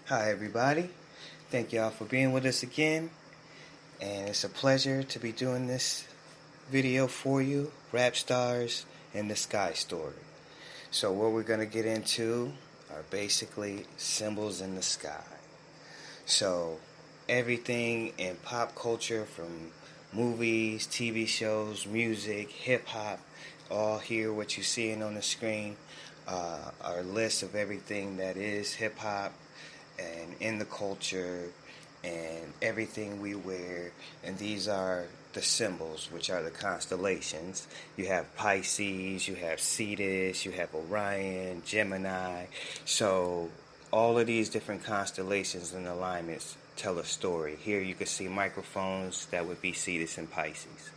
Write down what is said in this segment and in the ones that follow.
Hi, everybody. Thank y'all for being with us again. And it's a pleasure to be doing this video for you, Rap Stars in the Sky Story. So, what we're going to get into are basically symbols in the sky. So, everything in pop culture from movies, TV shows, music, hip hop, all here, what you're seeing on the screen, are lists of everything that is hip hop and in the culture and everything we wear. And these are the symbols, which are the constellations. You have Pisces, you have Cetus, you have Orion, Gemini. So all of these different constellations and alignments tell a story. Here you can see microphones, that would be Cetus and Pisces.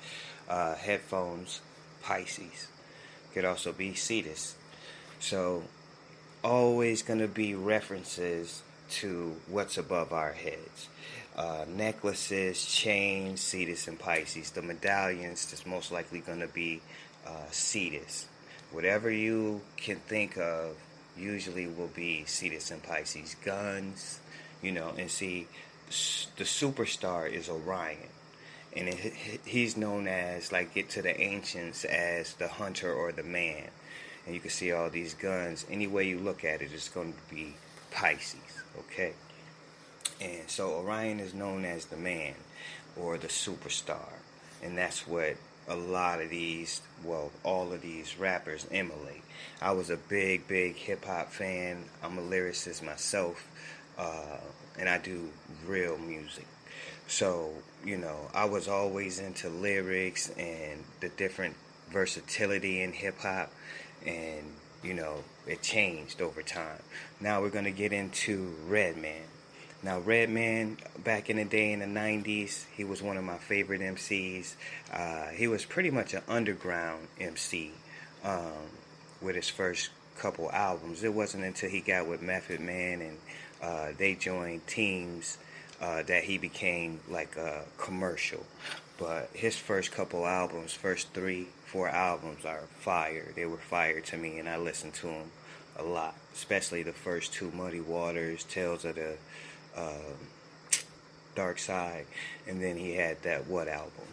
Headphones, Pisces. Could also be Cetus. So always going to be references to what's above our heads. Necklaces, chains, Cetus and Pisces. The medallions is most likely going to be Cetus. Whatever you can think of usually will be Cetus and Pisces. Guns, and see, the superstar is Orion. And he's known as, like, get to the ancients, as the hunter or the man. And you can see all these guns. Any way you look at it, it's going to be Pisces, okay? And so Orion is known as the man or the superstar. And that's what a lot of these, all of these rappers emulate. I was a big hip-hop fan. I'm a lyricist myself, and I do real music. So, I was always into lyrics and the different versatility in hip-hop. And, it changed over time. Now we're going to get into Redman. Now, Redman, back in the day in the 90s, he was one of my favorite MCs. He was pretty much an underground MC with his first couple albums. It wasn't until he got with Method Man and they joined teams that he became like a commercial. But his first couple albums, first 3-4 albums are fire. They were fire to me, and I listened to them a lot. Especially the first two, Muddy Waters, Tales of the Dark Side. And then he had that What album.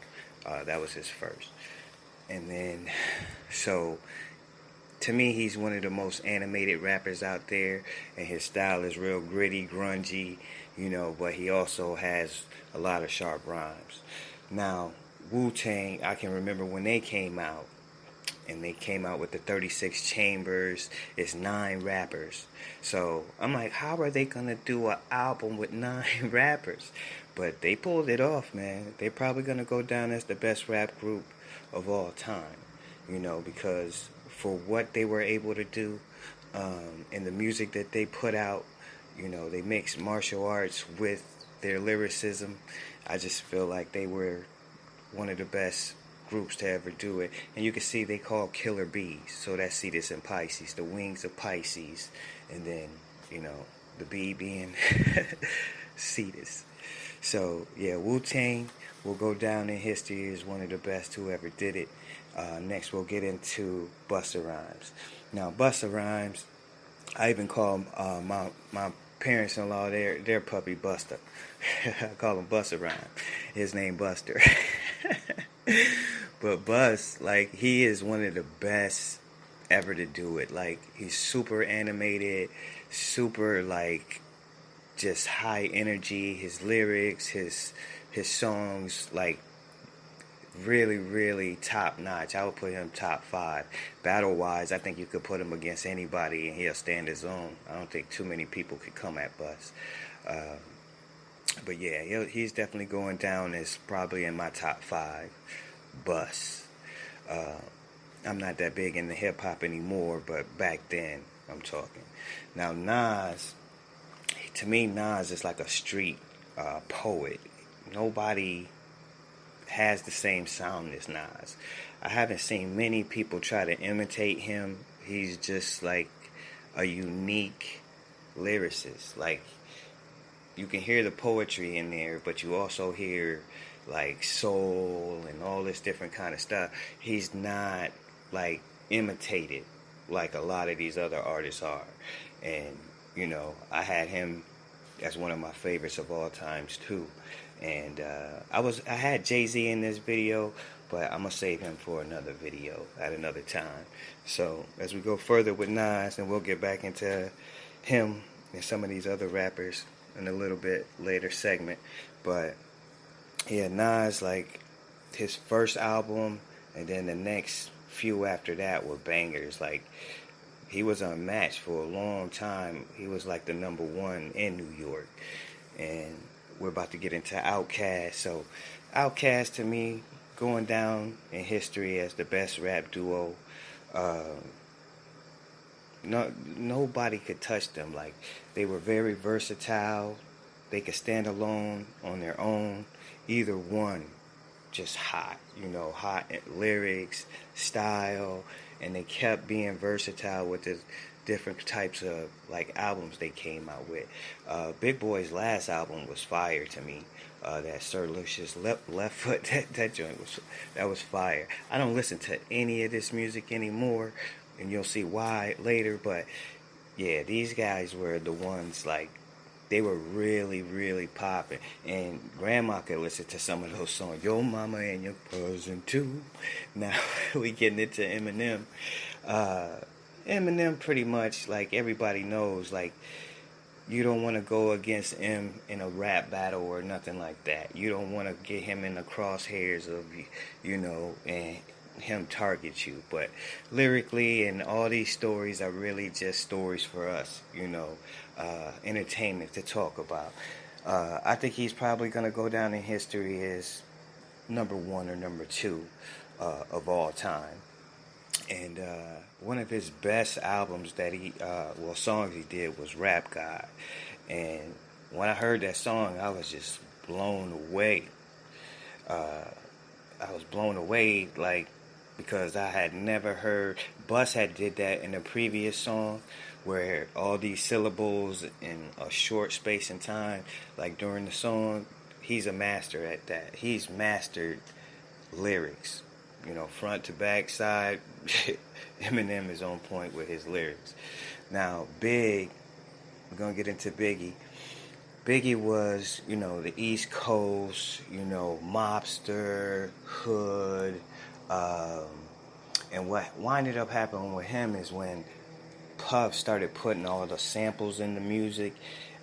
That was his first. And then, so, to me, he's one of the most animated rappers out there. And his style is real gritty, grungy, but he also has a lot of sharp rhymes. Now, Wu-Tang, I can remember when they came out, and they came out with the 36 Chambers. It's 9 rappers. So I'm like, how are they going to do an album with 9 rappers? But they pulled it off, man. They're probably going to go down as the best rap group of all time, because for what they were able to do and the music that they put out, they mixed martial arts with their lyricism. I just feel like they were one of the best groups to ever do it. And you can see they call killer bees. So that's Cetus and Pisces, the wings of Pisces. And then, the bee being Cetus. So, yeah, Wu-Tang will go down in history as one of the best who ever did it. Next, we'll get into Busta Rhymes. Now, Busta Rhymes, I even call my parents-in-law, their puppy Buster. I call him Busta Rhymes. His name Buster. But Bus, like, he is one of the best ever to do it. Like, he's super animated, super, like, just high energy. His lyrics, his songs, like, really top notch. I would put him top 5. Battle wise, I think you could put him against anybody and he'll stand his own. I don't think too many people could come at Bus. But yeah, he's definitely going down as probably in my top 5. Bus. I'm not that big into hip hop anymore, but back then I'm talking. Now Nas, to me, Nas is like a street poet. Nobody has the same sound as Nas. I haven't seen many people try to imitate him. He's just like a unique lyricist. Like, you can hear the poetry in there, but you also hear like soul and all this different kind of stuff. He's not like imitated like a lot of these other artists are. And I had him That's one of my favorites of all times too. And I had Jay-Z in this video, but I'm gonna save him for another video at another time. So as we go further with Nas, and we'll get back into him and some of these other rappers in a little bit later segment. But yeah, Nas, like his first album and then the next few after that were bangers. Like he was unmatched for a long time. He was like the number one in New York. And we're about to get into Outkast. So Outkast, to me, going down in history as the best rap duo. Nobody could touch them. Like, they were very versatile. They could stand alone on their own. Either one, just hot. Hot lyrics, style, and they kept being versatile with the different types of like albums they came out with. Big Boy's last album was fire to me. That Sir Lucius left foot, that joint was fire. I don't listen to any of this music anymore, and you'll see why later. But yeah, these guys were the ones, like, they were really, really popping. And Grandma could listen to some of those songs. Your mama and your cousin too. Now we getting into Eminem. Eminem, pretty much, like everybody knows, like, you don't want to go against him in a rap battle or nothing like that. You don't want to get him in the crosshairs of, and him target you. But lyrically, and all these stories are really just stories for us, entertainment to talk about. I think he's probably going to go down in history as number one or number two of all time. And one of his best albums that songs he did was Rap God. And when I heard that song, I was just blown away. I was blown away, like, because I had never heard. Bus had did that in a previous song, where all these syllables in a short space in time, like during the song, he's a master at that. He's mastered lyrics. Front to back, side. Eminem is on point with his lyrics. Now, we're going to get into Biggie. Biggie was, the East Coast, mobster, hood. And what winded up happening with him is when Puff started putting all the samples in the music,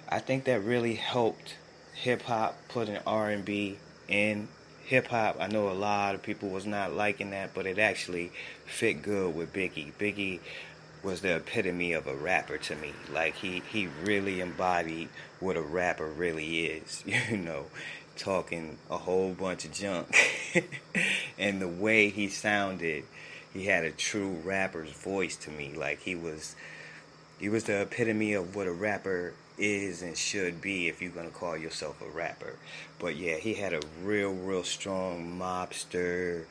I think that really helped hip-hop, putting R&B in hip-hop. I know a lot of people was not liking that, but it actually fit good with Biggie. Biggie was the epitome of a rapper to me. Like, he really embodied what a rapper really is, talking a whole bunch of junk. And the way he sounded, he had a true rapper's voice to me. Like, he was the epitome of what a rapper is and should be if you're going to call yourself a rapper. But yeah, he had a real strong mobster,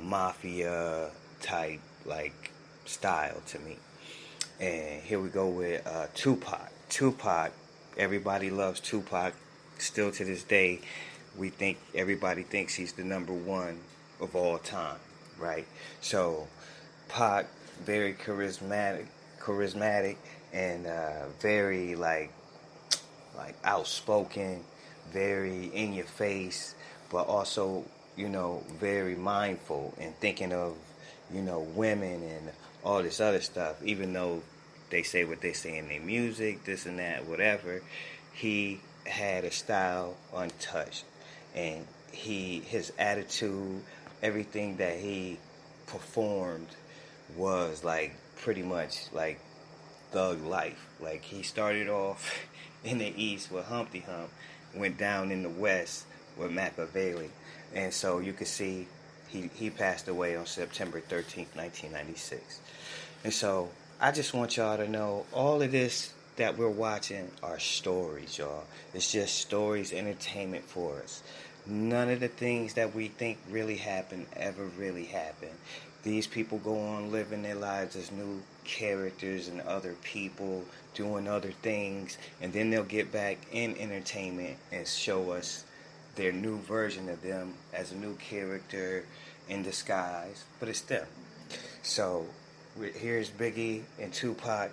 mafia type, like, style to me. And here we go with Tupac. Everybody loves Tupac. Still to this day, everybody thinks he's the number one of all time, right? So Pac, very charismatic, and very like outspoken, very in your face, but also, very mindful and thinking of, women and all this other stuff. Even though they say what they say in their music, this and that, whatever, he had a style untouched. And his attitude, everything that he performed was like pretty much like thug life. Like, he started off in the East with Humpty Hump, went down in the West with Machiavelli. And so you can see he passed away on September 13th, 1996. And so I just want y'all to know, all of this that we're watching are stories, y'all. It's just stories, entertainment for us. None of the things that we think really happen ever really happen. These people go on living their lives as new characters and other people doing other things, and then they'll get back in entertainment and show us their new version of them as a new character in disguise, but it's them. So here's Biggie and Tupac,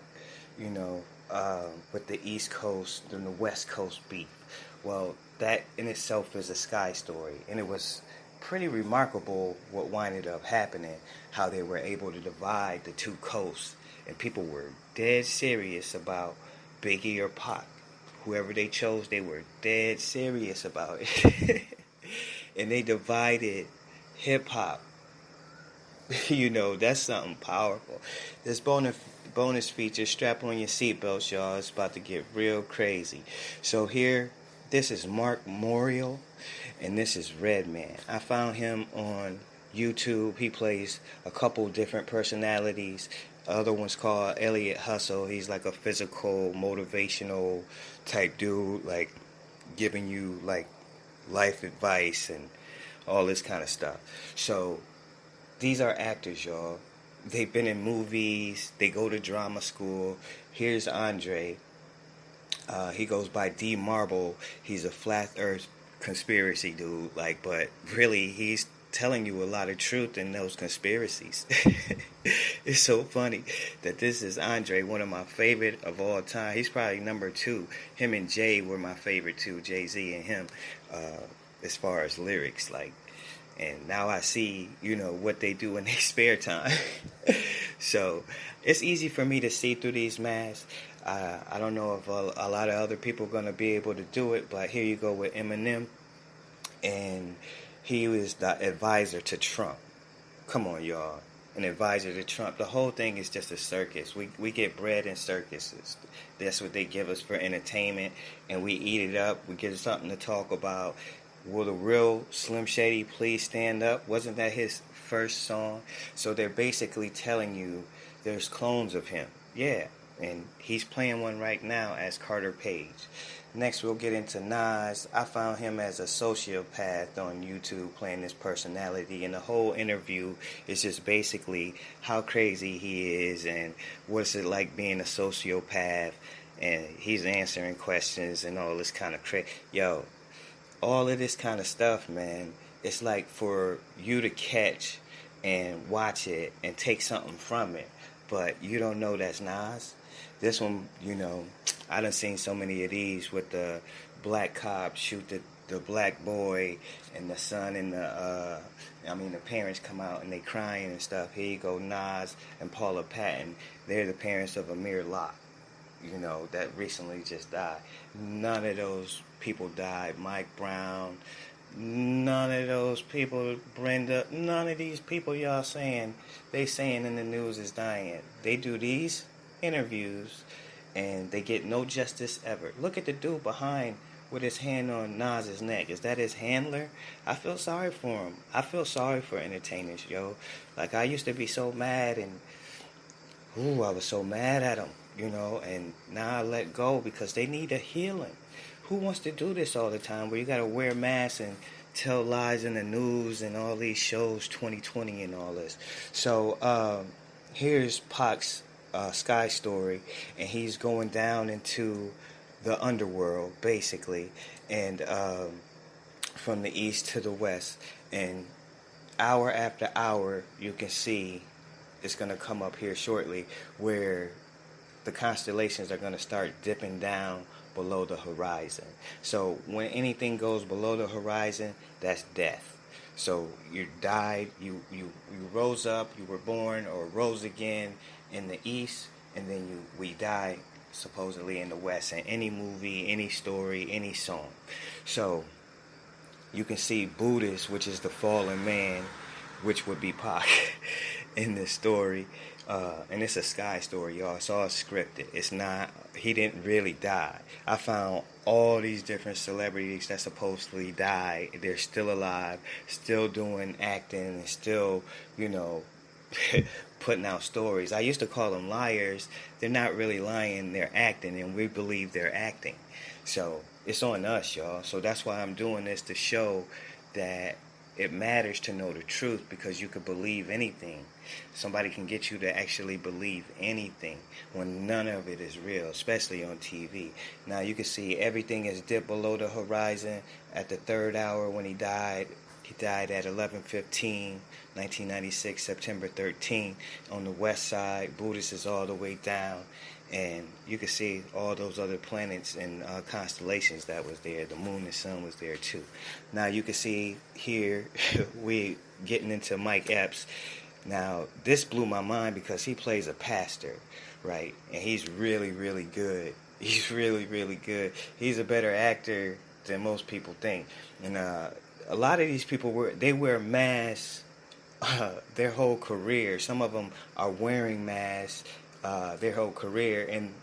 with the East Coast and the West Coast beef. Well, that in itself is a Sky story, and it was pretty remarkable what winded up happening, how they were able to divide the two coasts, and people were dead serious about Biggie or Pac. Whoever they chose, they were dead serious about it. And they divided hip-hop. You know, that's something powerful. This bonus feature, strap on your seatbelts, y'all. It's about to get real crazy. So here, this is Mark Morial, and this is Redman. I found him on YouTube. He plays a couple different personalities. The other one's called Elliot Hustle. He's like a physical, motivational type dude, like giving you like life advice and all this kind of stuff. So these are actors, y'all. They've been in movies. They go to drama school. Here's Andre. He goes by D Marble. He's a flat earth conspiracy dude. Like, but really, he's telling you a lot of truth in those conspiracies. It's so funny that this is Andre, one of my favorite of all time. He's probably number 2. Him and Jay were my favorite too. Jay-Z and him, as far as lyrics, like. And now I see, you know, what they do in their spare time. So it's easy for me to see through these masks. I don't know if a lot of other people are going to be able to do it, but here you go with Eminem. And he was the advisor to Trump. Come on, y'all. An advisor to Trump. The whole thing is just a circus. We get bread in circuses. That's what they give us for entertainment. And we eat it up. We get something to talk about. Will the real Slim Shady please stand up? Wasn't that his first song? So they're basically telling you there's clones of him. Yeah, and he's playing one right now as Carter Page. Next, we'll get into Nas. I found him as a sociopath on YouTube playing this personality, and the whole interview is just basically how crazy he is and what's it like being a sociopath, and he's answering questions and all this kind of crazy. Yo, all of this kind of stuff, man, it's like for you to catch and watch it and take something from it, but you don't know that's Nas. This one, you know, I done seen so many of these with the black cop shoot the black boy and the son and the parents come out and they crying and stuff. Here you go, Nas and Paula Patton. They're the parents of Amir Locke, you know, that recently just died. None of those people died. Mike Brown, none of those people, Brenda, none of these people y'all saying, they saying in the news is dying. They do these interviews and they get no justice ever. Look at the dude behind with his hand on Nas's neck. Is that his handler? I feel sorry for him. I feel sorry for entertainers, yo. Like, I used to be so mad and I was so mad at them, you know, and now I let go because they need a healing. Who wants to do this all the time where you got to wear masks and tell lies in the news and all these shows, 2020 and all this? So here's Pac's Sky story, and he's going down into the underworld, basically, and from the east to the west. And hour after hour, you can see it's going to come up here shortly where the constellations are going to start dipping down below the horizon. So when anything goes below the horizon, that's death. So you died, you rose up, you were born or rose again in the east, and then we die supposedly in the west. In any movie, any story, any song. So you can see Buddhist, which is the fallen man, which would be Pac in this story. And it's a Sky story, y'all. It's all scripted. It's not, he didn't really die. I found all these different celebrities that supposedly died. They're still alive, still doing acting, and still, you know, putting out stories. I used to call them liars. They're not really lying, they're acting, and we believe they're acting. So it's on us, y'all. So that's why I'm doing this, to show that it matters to know the truth, because you could believe anything. Somebody can get you to actually believe anything when none of it is real, especially on TV. Now you can see everything is dipped below the horizon at the 3rd hour when he died. He died at 11:15, 1996, September 13. On the west side, Buddhist is all the way down. and you can see all those other planets and constellations that was there. The moon and sun was there too. Now you can see here we getting into Mike Epps. Now this blew my mind because he plays a pastor, right? And he's really, really good. He's really, really good. He's a better actor than most people think. And a lot of these people wear masks their whole career. Some of them are wearing masks their whole career, and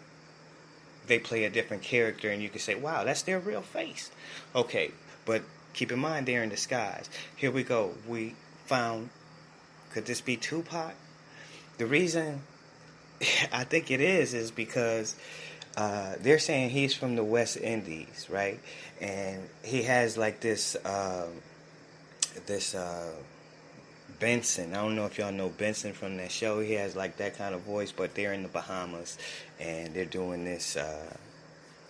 they play a different character, and you can say, wow, that's their real face. Okay, but keep in mind they're in disguise. Here we go. We found, could this be Tupac? The reason I think it is because they're saying he's from the West Indies, right? And he has like this Benson. I don't know if y'all know Benson from that show. He has like that kind of voice, but they're in the Bahamas and they're doing this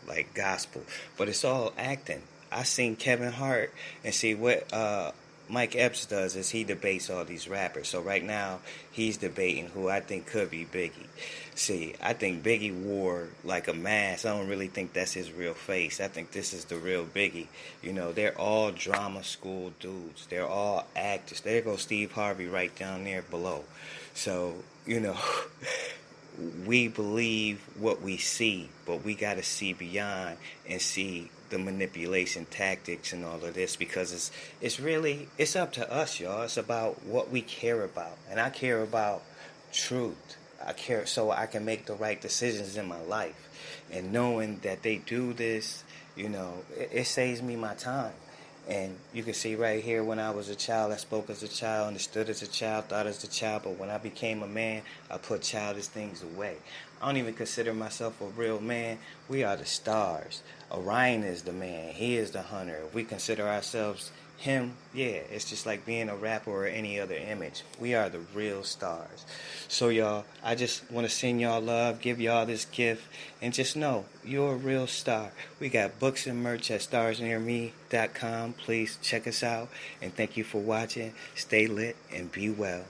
like gospel. But it's all acting. I seen Kevin Hart, and see what Mike Epps does is he debates all these rappers. So right now he's debating who I think could be Biggie. See, I think Biggie wore like a mask. I don't really think that's his real face. I think this is the real Biggie. You know, they're all drama school dudes. They're all actors. There goes Steve Harvey right down there below. So, you know, we believe what we see, but we got to see beyond and see the manipulation tactics and all of this, because it's up to us, y'all. It's about what we care about, and I care about truth. I care so I can make the right decisions in my life, and knowing that they do this, you know, it saves me my time. And you can see right here, when I was a child, I spoke as a child, understood as a child, thought as a child. But when I became a man, I put childish things away. I don't even consider myself a real man. We are the stars. Orion is the man. He is the hunter. If we consider ourselves him, yeah, it's just like being a rapper or any other image. We are the real stars. So y'all, I just want to send y'all love, give y'all this gift, and just know you're a real star. We got books and merch at starsnearme.com. Please check us out, and thank you for watching. Stay lit and be well.